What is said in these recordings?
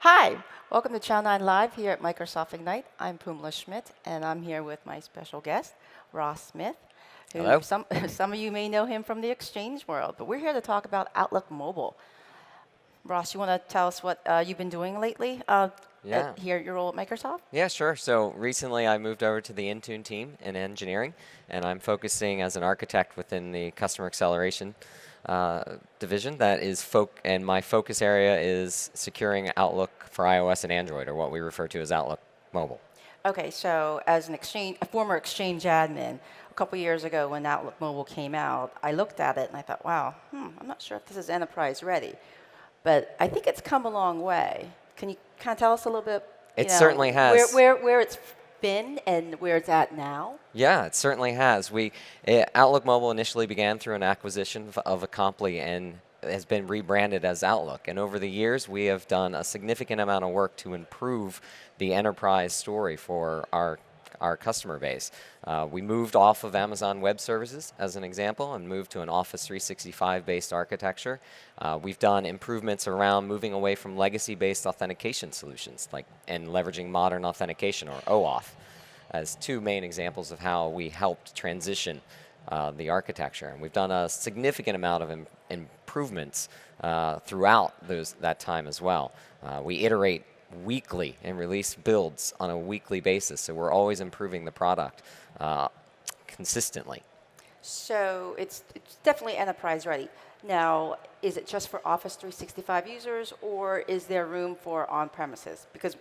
Hi, welcome to Channel 9 Live here at Microsoft Ignite. I'm Pumla Schmidt, and I'm here with my special guest, Ross Smith, who Hello? some of you may know him from the exchange world, but we're here to talk about Outlook Mobile. Ross, you want to tell us what you've been doing lately Yeah. here at your role at Microsoft? Yeah, sure. So recently I moved over to the Intune team in engineering, and I'm focusing as an architect within the customer acceleration division. And my focus area is securing Outlook for iOS and Android, or what we refer to as Outlook Mobile. Okay, so as a former exchange admin, a couple years ago when Outlook Mobile came out, I looked at it and I thought, wow, I'm not sure if this is enterprise ready. But I think it's come a long way. Can you kind of tell us a little bit, It certainly has. where it's been and where it's at now? Yeah, it certainly has. Outlook Mobile initially began through an acquisition of Acompli and has been rebranded as Outlook. And over the years, we have done a significant amount of work to improve the enterprise story for our customer base. We moved off of Amazon Web Services, as an example, and moved to an Office 365-based architecture. We've done improvements around moving away from legacy-based authentication solutions, and leveraging modern authentication, or OAuth, as two main examples of how we helped transition the architecture. And we've done a significant amount of improvements throughout that time as well. We iterate weekly and release builds on a weekly basis, so we're always improving the product consistently. So it's definitely enterprise ready. Now, is it just for Office 365 users, or is there room for on-premises? Because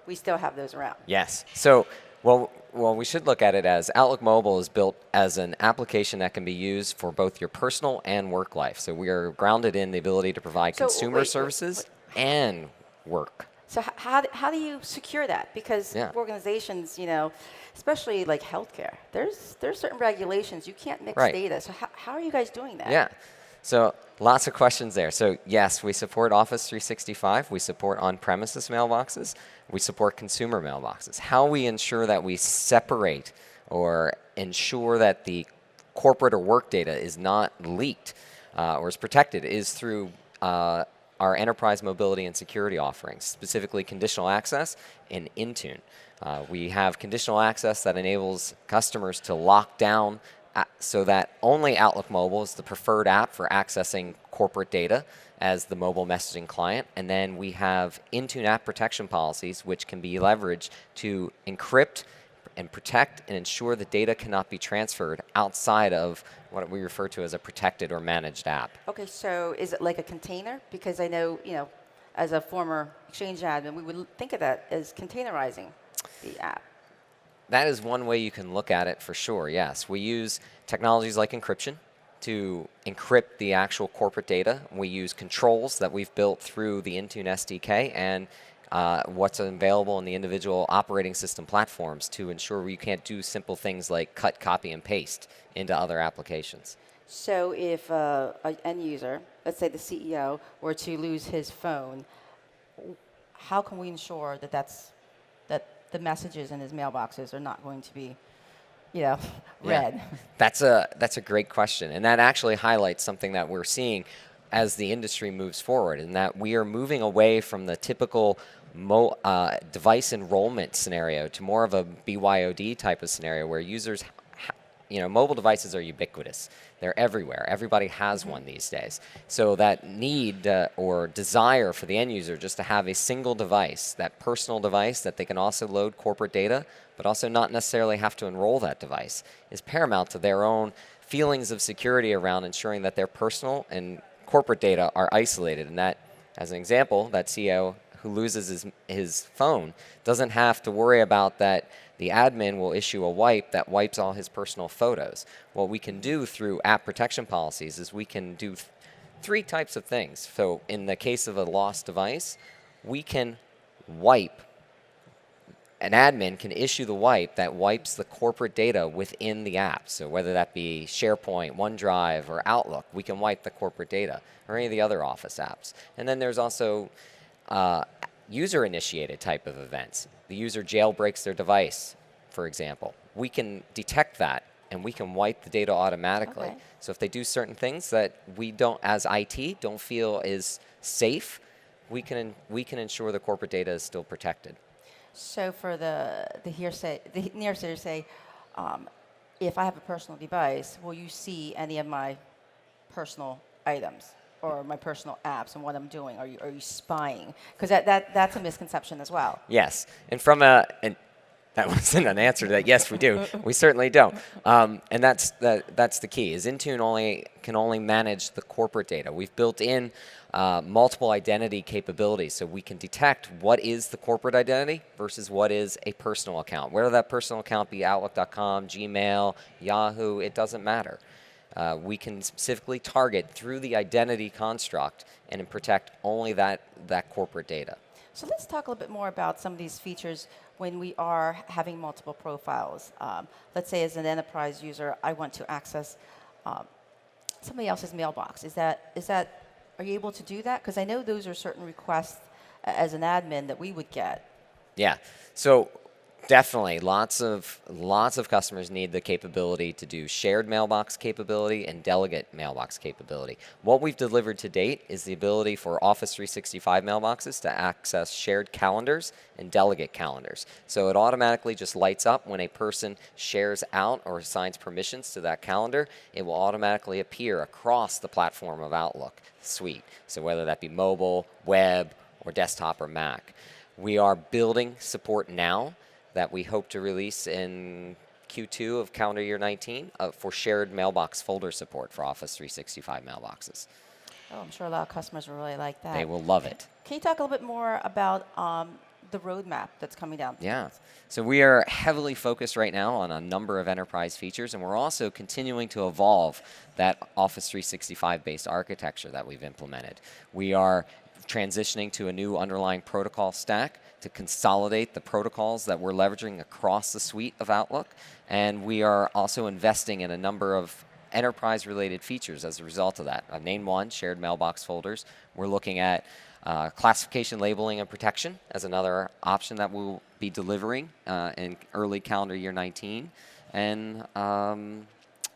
we still have those around. Yes. So, well, we should look at it as Outlook Mobile is built as an application that can be used for both your personal and work life. So we are grounded in the ability to provide So consumer wait, services and work. So how do you secure that? Because Yeah. organizations, especially like healthcare, there's certain regulations. You can't mix Right. data. So how are you guys doing that? Yeah. So lots of questions there. So yes, we support Office 365. We support on-premises mailboxes. We support consumer mailboxes. How we ensure that we separate or ensure that the corporate or work data is not leaked or is protected is through our enterprise mobility and security offerings, specifically conditional access and Intune. We have conditional access that enables customers to lock down so that only Outlook Mobile is the preferred app for accessing corporate data as the mobile messaging client. And then we have Intune app protection policies, which can be leveraged to encrypt and protect and ensure the data cannot be transferred outside of what we refer to as a protected or managed app. Okay, so is it like a container? Because I know, as a former exchange admin, we would think of that as containerizing the app. That is one way you can look at it for sure, yes. We use technologies like encryption to encrypt the actual corporate data. We use controls that we've built through the Intune SDK and what's available in the individual operating system platforms to ensure you can't do simple things like cut, copy, and paste into other applications. So if an end user, let's say the CEO, were to lose his phone, how can we ensure that the messages in his mailboxes are not going to be, read? Yeah. That's a great question, and that actually highlights something that we're seeing as the industry moves forward, in that we are moving away from the typical device enrollment scenario to more of a BYOD type of scenario where users, mobile devices are ubiquitous. They're everywhere. Everybody has one these days. So that need or desire for the end user just to have a single device, that personal device that they can also load corporate data, but also not necessarily have to enroll that device, is paramount to their own feelings of security around ensuring that their personal and corporate data are isolated. And that, as an example, that CEO who loses his phone doesn't have to worry about that the admin will issue a wipe that wipes all his personal photos. What we can do through app protection policies is we can do three types of things. So in the case of a lost device, we can wipe. An admin can issue the wipe that wipes the corporate data within the app. So whether that be SharePoint, OneDrive, or Outlook, we can wipe the corporate data, or any of the other Office apps. And then there's also user-initiated type of events. The user jailbreaks their device, for example. We can detect that, and we can wipe the data automatically. Okay. So if they do certain things that we don't, as IT, don't feel is safe, we can ensure the corporate data is still protected. So for the hearsay, the near say, if I have a personal device, will you see any of my personal items or my personal apps and what I'm doing? Are you spying? Because that's a misconception as well. Yes, and and that wasn't an answer to that. Yes, we do. We certainly don't. And that's the key. Is Intune can only manage the corporate data. We've built in multiple identity capabilities, so we can detect what is the corporate identity versus what is a personal account. Whether that personal account be Outlook.com, Gmail, Yahoo, it doesn't matter. We can specifically target through the identity construct and protect only that corporate data. So let's talk a little bit more about some of these features when we are having multiple profiles. Let's say as an enterprise user, I want to access somebody else's mailbox. Are you able to do that? Because I know those are certain requests as an admin that we would get. Yeah. So definitely, lots of customers need the capability to do shared mailbox capability and delegate mailbox capability. What we've delivered to date is the ability for Office 365 mailboxes to access shared calendars and delegate calendars. So it automatically just lights up when a person shares out or assigns permissions to that calendar. It will automatically appear across the platform of Outlook suite. So whether that be mobile, web, or desktop or Mac. We are building support now that we hope to release in Q2 of calendar year 19 for shared mailbox folder support for Office 365 mailboxes. Oh, I'm sure a lot of customers will really like that. They will love it. Can you talk a little bit more about the roadmap that's coming down? Yeah. So we are heavily focused right now on a number of enterprise features, and we're also continuing to evolve that Office 365 based architecture that we've implemented. We are transitioning to a new underlying protocol stack to consolidate the protocols that we're leveraging across the suite of Outlook. And we are also investing in a number of enterprise-related features as a result of that. Name one, shared mailbox folders. We're looking at classification, labeling, and protection as another option that we'll be delivering in early calendar year 19. And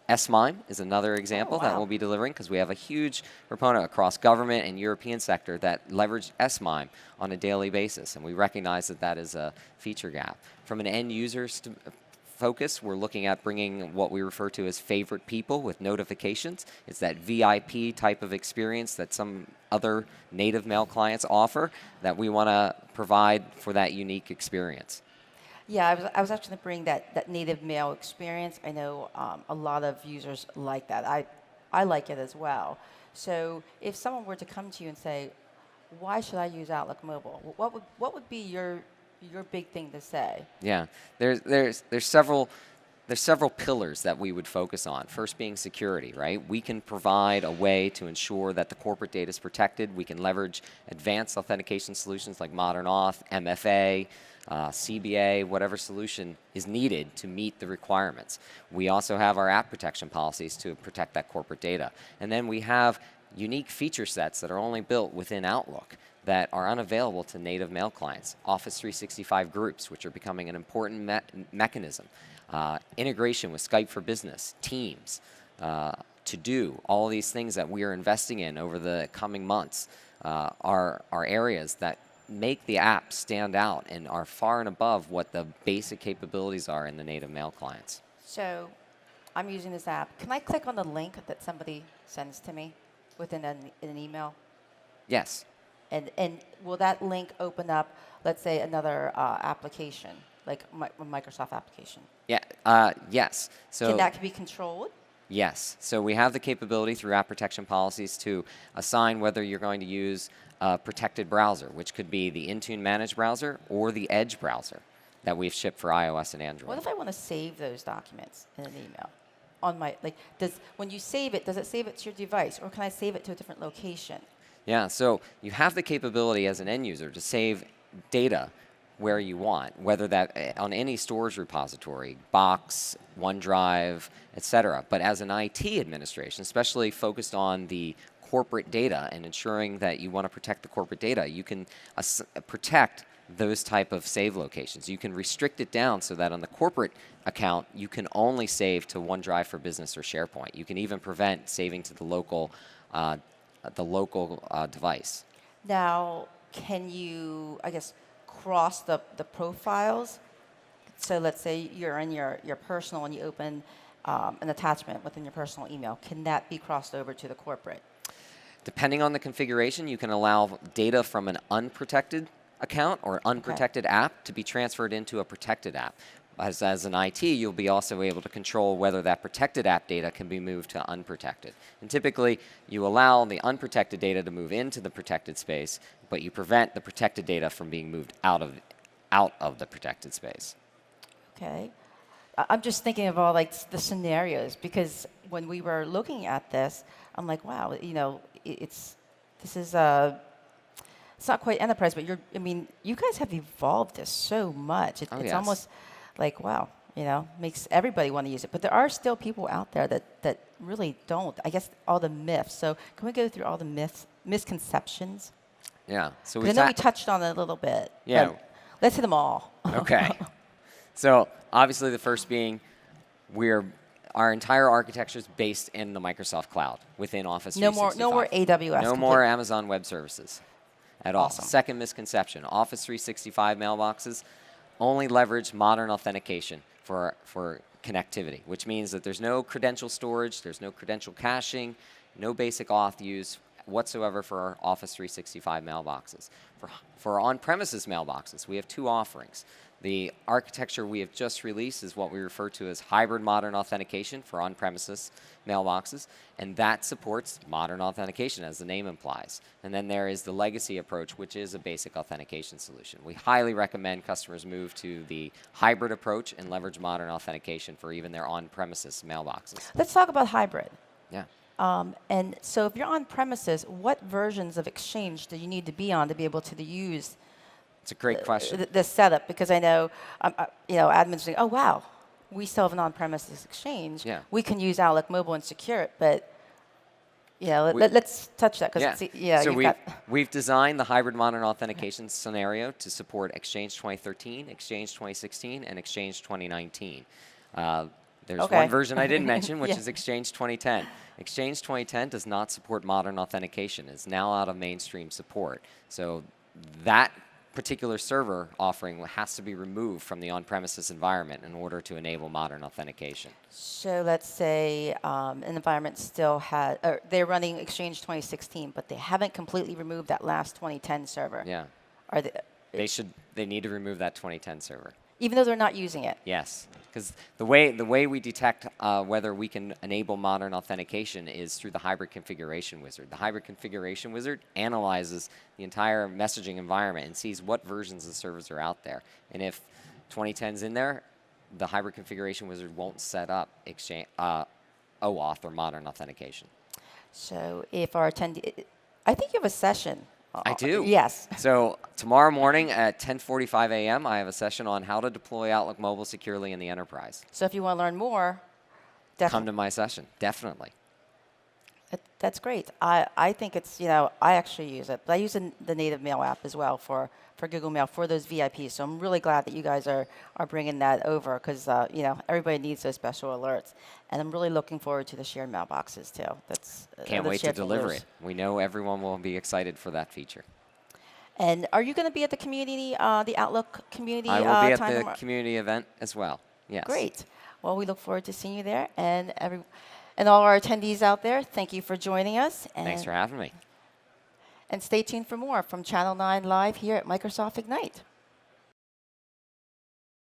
S-MIME is another example that we'll be delivering because we have a huge proponent across government and European sector that leverage S-MIME on a daily basis, and we recognize that that is a feature gap. From an end user focus, we're looking at bringing what we refer to as favorite people with notifications. It's that VIP type of experience that some other native mail clients offer that we want to provide for that unique experience. Yeah, I was actually going to bring that native mail experience. I know a lot of users like that. I like it as well. So if someone were to come to you and say, why should I use Outlook Mobile? What would be your big thing to say? Yeah, there's several pillars that we would focus on. First being security, right? We can provide a way to ensure that the corporate data is protected. We can leverage advanced authentication solutions like Modern Auth, MFA, CBA, whatever solution is needed to meet the requirements. We also have our app protection policies to protect that corporate data. And then we have unique feature sets that are only built within Outlook that are unavailable to native mail clients. Office 365 groups, which are becoming an important mechanism. Integration with Skype for Business, Teams, To Do, all of these things that we are investing in over the coming months are areas that make the app stand out and are far and above what the basic capabilities are in the native mail clients. So I'm using this app. Can I click on the link that somebody sends to me within an email? Yes. And will that link open up, let's say, another application, like a Microsoft application? Yeah. Yes. So Can that be controlled? Yes. So we have the capability through app protection policies to assign whether you're going to use a protected browser, which could be the Intune managed browser or the Edge browser that we've shipped for iOS and Android. What if I want to save those documents in an email? When you save it, does it save it to your device, or can I save it to a different location? Yeah, so you have the capability as an end user to save data where you want, whether that on any storage repository, Box, OneDrive, etc. But as an IT administration, especially focused on the corporate data and ensuring that you want to protect the corporate data, you can protect those type of save locations. You can restrict it down so that on the corporate account, you can only save to OneDrive for Business or SharePoint. You can even prevent saving to the local device. Now, can you, I guess, cross the profiles? So let's say you're in your personal and you open an attachment within your personal email. Can that be crossed over to the corporate? Depending on the configuration, you can allow data from an unprotected account or unprotected app to be transferred into a protected app. As an IT, you'll be also able to control whether that protected app data can be moved to unprotected. And typically, you allow the unprotected data to move into the protected space, but you prevent the protected data from being moved out of the protected space. Okay. I'm just thinking of all like the scenarios because when we were looking at this, I'm like, wow, this is it's not quite enterprise, but I mean, you guys have evolved this so much. It's Yes. almost like, wow, makes everybody want to use it. But there are still people out there that really don't. I guess all the myths. So can we go through all the misconceptions? Yeah. So 'Cause I know we touched on it a little bit. Yeah. But let's hit them all. Okay. So obviously the first being our entire architecture is based in the Microsoft Cloud within Office No 365. more AWS. No more Amazon Web Services at all. Awesome. Second misconception, Office 365 mailboxes only leverage modern authentication for connectivity, which means that there's no credential storage, there's no credential caching, no basic auth use whatsoever for our Office 365 mailboxes. For on-premises mailboxes, we have two offerings. The architecture we have just released is what we refer to as hybrid modern authentication for on-premises mailboxes, and that supports modern authentication, as the name implies. And then there is the legacy approach, which is a basic authentication solution. We highly recommend customers move to the hybrid approach and leverage modern authentication for even their on-premises mailboxes. Let's talk about hybrid. Yeah. And so if you're on premises, what versions of Exchange do you need to be on to be able to use It's a great question. this setup? Because I know, admins saying, oh, wow, we still have an on-premises Exchange. Yeah. We can use Outlook Mobile and secure it, but let's touch that. So we've designed the hybrid modern authentication scenario to support Exchange 2013, Exchange 2016, and Exchange 2019. There's one version I didn't mention, which is Exchange 2010. Exchange 2010 does not support modern authentication. It's now out of mainstream support. So that particular server offering has to be removed from the on-premises environment in order to enable modern authentication. So let's say an environment still has, they're running Exchange 2016, but they haven't completely removed that last 2010 server. Yeah. Are they? They need to remove that 2010 server. Even though they're not using it. Yes, because the way we detect whether we can enable modern authentication is through the hybrid configuration wizard. The hybrid configuration wizard analyzes the entire messaging environment and sees what versions of servers are out there. And if 2010 is in there, the hybrid configuration wizard won't set up OAuth or modern authentication. So if our attendee, I think you have a session. I do. Yes. So tomorrow morning at 10:45 a.m., I have a session on how to deploy Outlook Mobile securely in the enterprise. So if you want to learn more, Come to my session, definitely. That's great. I think it's, I actually use it. But I use the native mail app as well for Google Mail for those VIPs. So I'm really glad that you guys are bringing that over because, everybody needs those special alerts. And I'm really looking forward to the shared mailboxes too. Can't wait to deliver it. We know everyone will be excited for that feature. And are you going to be at the community, the Outlook community? I will be at the community event as well. Yes. Great. Well, we look forward to seeing you there. And all our attendees out there, thank you for joining us. And Thanks for having me. And stay tuned for more from Channel 9 Live here at Microsoft Ignite.